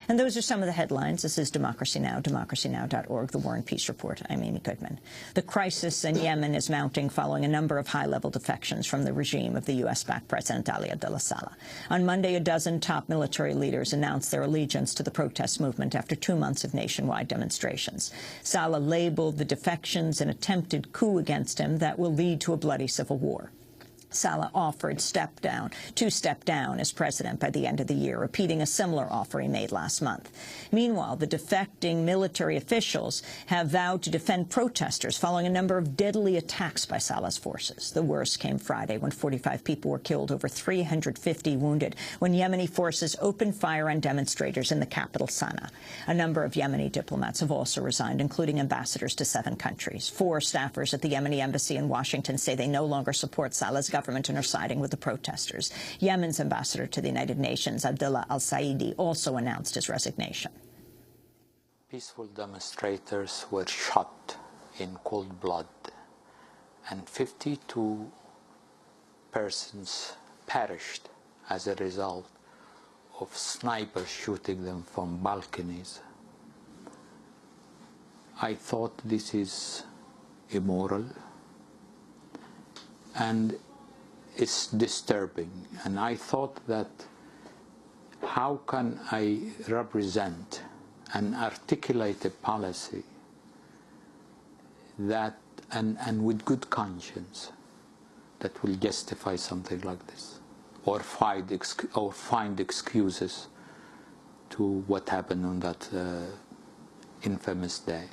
And those are some of the headlines. This is Democracy Now!, democracynow.org, the War and Peace Report. I'm Amy Goodman. The crisis in Yemen is mounting following a number of high-level defections from the regime of the U.S.-backed President Ali Abudullah Saleh. On Monday, a dozen top military leaders announced their allegiance to the protest movement after 2 months of nationwide demonstrations. Saleh labeled the defections an attempted coup against him that will lead to a bloody civil war. Saleh offered to step down as president by the end of the year, repeating a similar offer he made last month. Meanwhile, the defecting military officials have vowed to defend protesters following a number of deadly attacks by Saleh's forces. The worst came Friday when 45 people were killed, over 350 wounded, when Yemeni forces opened fire on demonstrators in the capital, Sana'a. A number of Yemeni diplomats have also resigned, including ambassadors to 7 countries. 4 staffers at the Yemeni embassy in Washington say they no longer support Saleh's government and are siding with the protesters. Yemen's ambassador to the United Nations, Abdullah al-Saidi, also announced his resignation. Peaceful demonstrators were shot in cold blood, and 52 persons perished as a result of snipers shooting them from balconies. I thought this is immoral, and it's disturbing, and I thought that how can I represent and articulate a policy that and with good conscience that will justify something like this, or find excuses to what happened on that infamous day.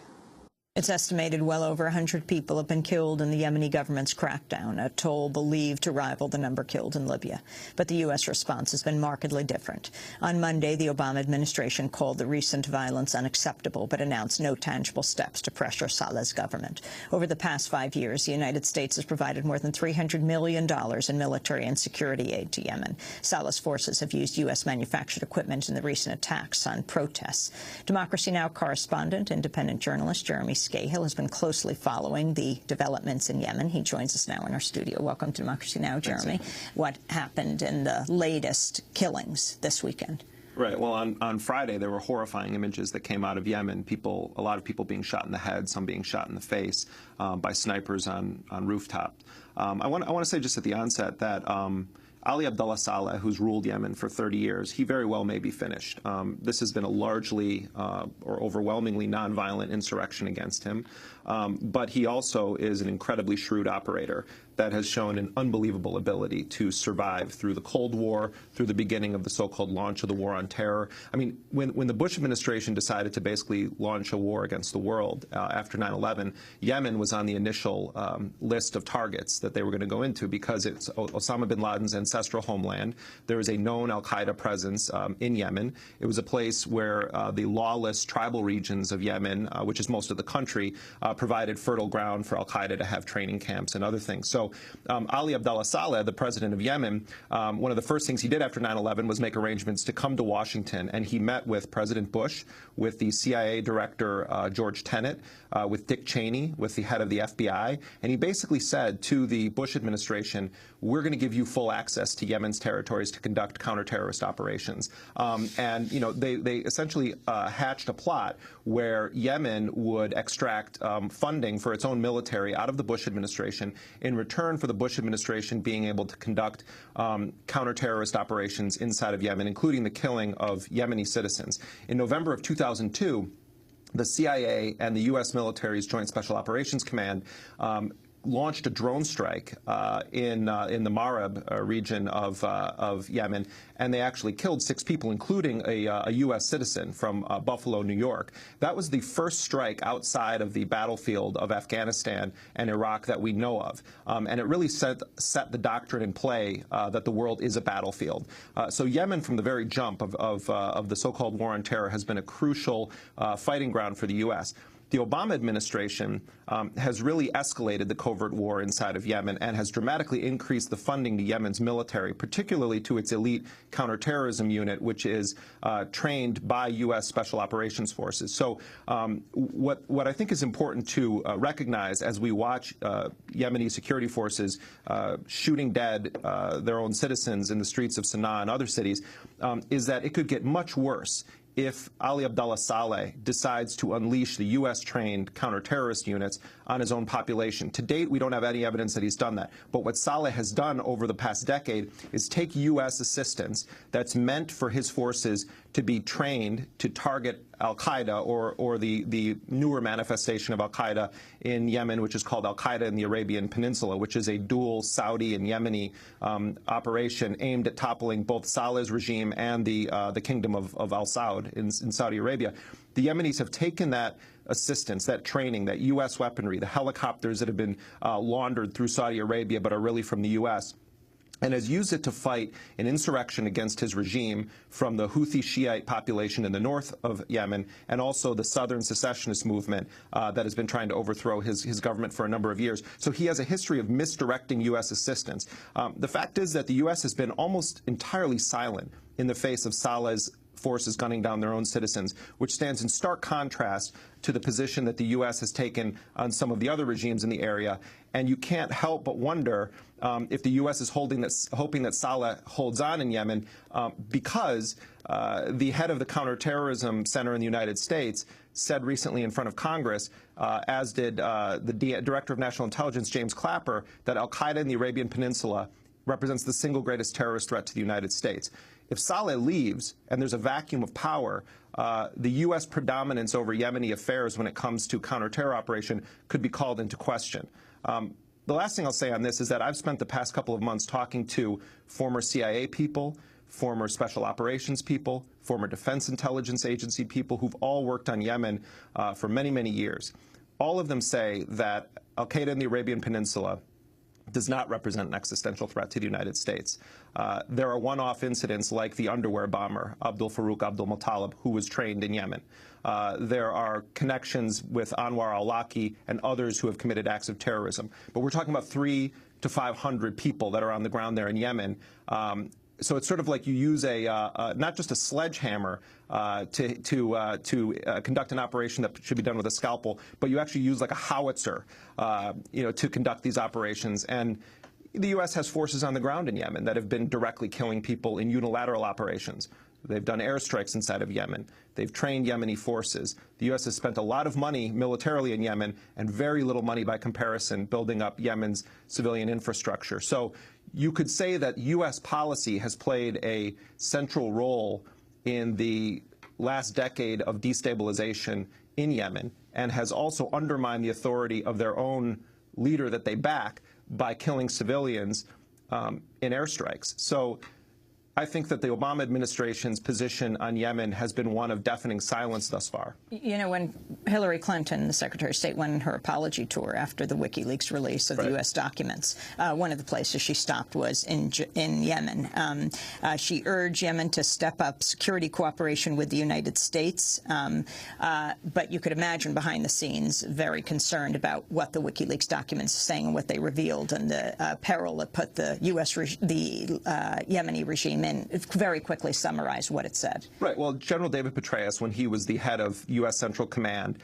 It's estimated well over 100 people have been killed in the Yemeni government's crackdown, a toll believed to rival the number killed in Libya. But the U.S. response has been markedly different. On Monday, the Obama administration called the recent violence unacceptable, but announced no tangible steps to pressure Saleh's government. Over the past 5 years, the United States has provided more than $300 million in military and security aid to Yemen. Saleh's forces have used U.S.-manufactured equipment in the recent attacks on protests. Democracy Now! Correspondent, independent journalist Jeremy Scahill has been closely following the developments in Yemen. He joins us now in our studio. Welcome to Democracy Now!, Jeremy. What happened in the latest killings this weekend? Right. Well, on Friday, there were horrifying images that came out of Yemen. A lot of people being shot in the head, some being shot in the face by snipers on rooftops. I want to say just at the onset that Ali Abudullah Saleh, who's ruled Yemen for 30 years, he very well may be finished. This has been a largely or overwhelmingly nonviolent insurrection against him. But he also is an incredibly shrewd operator that has shown an unbelievable ability to survive through the Cold War, through the beginning of the so-called launch of the War on Terror. I mean, when the Bush administration decided to basically launch a war against the world after 9/11, Yemen was on the initial list of targets that they were going to go into because it's Osama bin Laden's ancestral homeland. There is a known al-Qaeda presence in Yemen. It was a place where the lawless tribal regions of Yemen, which is most of the country, provided fertile ground for al-Qaeda to have training camps and other things. So Ali Abudullah Saleh, the president of Yemen, one of the first things he did after 9/11 was make arrangements to come to Washington, and he met with President Bush, with the CIA director George Tenet, with Dick Cheney, with the head of the FBI, and he basically said to the Bush administration, we're going to give you full access to Yemen's territories to conduct counter-terrorist operations. And, you know, they essentially hatched a plot where Yemen would extract funding for its own military out of the Bush administration in return for the Bush administration being able to conduct counter-terrorist operations inside of Yemen, including the killing of Yemeni citizens. In November of 2002, the CIA and the U.S. military's Joint Special Operations Command launched a drone strike in the Marib region of Yemen, and they actually killed 6 people, including a U.S. citizen from Buffalo, New York. That was the first strike outside of the battlefield of Afghanistan and Iraq that we know of, and it really set the doctrine in play that the world is a battlefield. So Yemen, from the very jump of the so-called War on Terror, has been a crucial fighting ground for the U.S. The Obama administration has really escalated the covert war inside of Yemen and has dramatically increased the funding to Yemen's military, particularly to its elite counterterrorism unit, which is trained by U.S. Special Operations Forces. So what I think is important to recognize as we watch Yemeni security forces shooting dead their own citizens in the streets of Sana'a and other cities is that it could get much worse if Ali Abudullah Saleh decides to unleash the U.S.-trained counter-terrorist units on his own population. To date, we don't have any evidence that he's done that. But what Saleh has done over the past decade is take U.S. assistance that's meant for his forces to be trained to target al-Qaeda or the newer manifestation of al-Qaeda in Yemen, which is called al-Qaeda in the Arabian Peninsula, which is a dual Saudi and Yemeni operation aimed at toppling both Saleh's regime and the kingdom of Al Saud in Saudi Arabia. The Yemenis have taken that assistance, that training, that U.S. weaponry, the helicopters that have been laundered through Saudi Arabia but are really from the U.S., and has used it to fight an insurrection against his regime from the Houthi Shiite population in the north of Yemen and also the southern secessionist movement that has been trying to overthrow his government for a number of years. So he has a history of misdirecting U.S. assistance. The fact is that the U.S. has been almost entirely silent in the face of Saleh's forces gunning down their own citizens, which stands in stark contrast to the position that the U.S. has taken on some of the other regimes in the area. And you can't help but wonder if the U.S. is hoping that Saleh holds on in Yemen because the head of the Counterterrorism Center in the United States said recently in front of Congress, as did the Director of National Intelligence, James Clapper, that al-Qaeda in the Arabian Peninsula represents the single greatest terrorist threat to the United States. If Saleh leaves and there's a vacuum of power, the U.S. predominance over Yemeni affairs when it comes to counter-terror operation could be called into question. The last thing I'll say on this is that I've spent the past couple of months talking to former CIA people, former special operations people, former Defense Intelligence Agency people who've all worked on Yemen for many, many years. All of them say that al-Qaeda in the Arabian Peninsula does not represent an existential threat to the United States. There are one-off incidents like the underwear bomber, Abdul Farouk Abdul Muttalib, who was trained in Yemen. There are connections with Anwar al-Awlaki and others who have committed acts of terrorism. But we're talking about 300 to 500 people that are on the ground there in Yemen. So it's sort of like you use not just a sledgehammer to conduct an operation that should be done with a scalpel, but you actually use like a howitzer, to conduct these operations. And the U.S. has forces on the ground in Yemen that have been directly killing people in unilateral operations. They've done airstrikes inside of Yemen. They've trained Yemeni forces. The U.S. has spent a lot of money militarily in Yemen and very little money by comparison building up Yemen's civilian infrastructure. So you could say that U.S. policy has played a central role in the last decade of destabilization in Yemen and has also undermined the authority of their own leader that they back by killing civilians in airstrikes. So I think that the Obama administration's position on Yemen has been one of deafening silence thus far. You know, when Hillary Clinton, the Secretary of State, went on her apology tour after the WikiLeaks release of the U.S. documents, one of the places she stopped was in Yemen. She urged Yemen to step up security cooperation with the United States, but you could imagine behind the scenes very concerned about what the WikiLeaks documents are saying and what they revealed and the peril it put the Yemeni regime in. Very quickly summarize what it said. Right. Well, General David Petraeus, when he was the head of U.S. Central Command,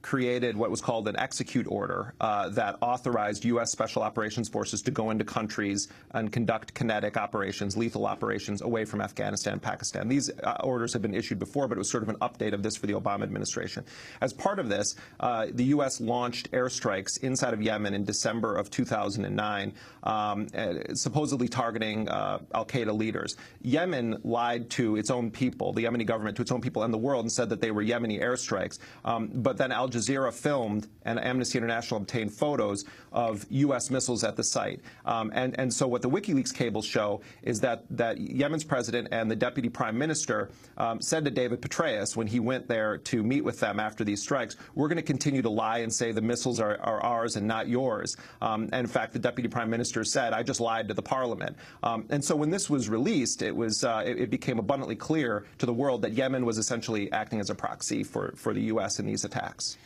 created what was called an execute order that authorized U.S. Special Operations Forces to go into countries and conduct kinetic operations, lethal operations away from Afghanistan and Pakistan. These orders had been issued before, but it was sort of an update of this for the Obama administration. As part of this, the U.S. launched airstrikes inside of Yemen in December of 2009, supposedly targeting al-Qaeda leaders. Yemen lied to its own people, the Yemeni government, to its own people and the world, and said that they were Yemeni airstrikes. But then Al Jazeera filmed and Amnesty International obtained photos of U.S. missiles at the site. And so what the WikiLeaks cables show is that Yemen's president and the deputy prime minister said to David Petraeus when he went there to meet with them after these strikes, we're going to continue to lie and say the missiles are ours and not yours. And in fact, the deputy prime minister said, I just lied to the parliament. And so when this was released, it became abundantly clear to the world that Yemen was essentially acting as a proxy for the U.S. in these attacks.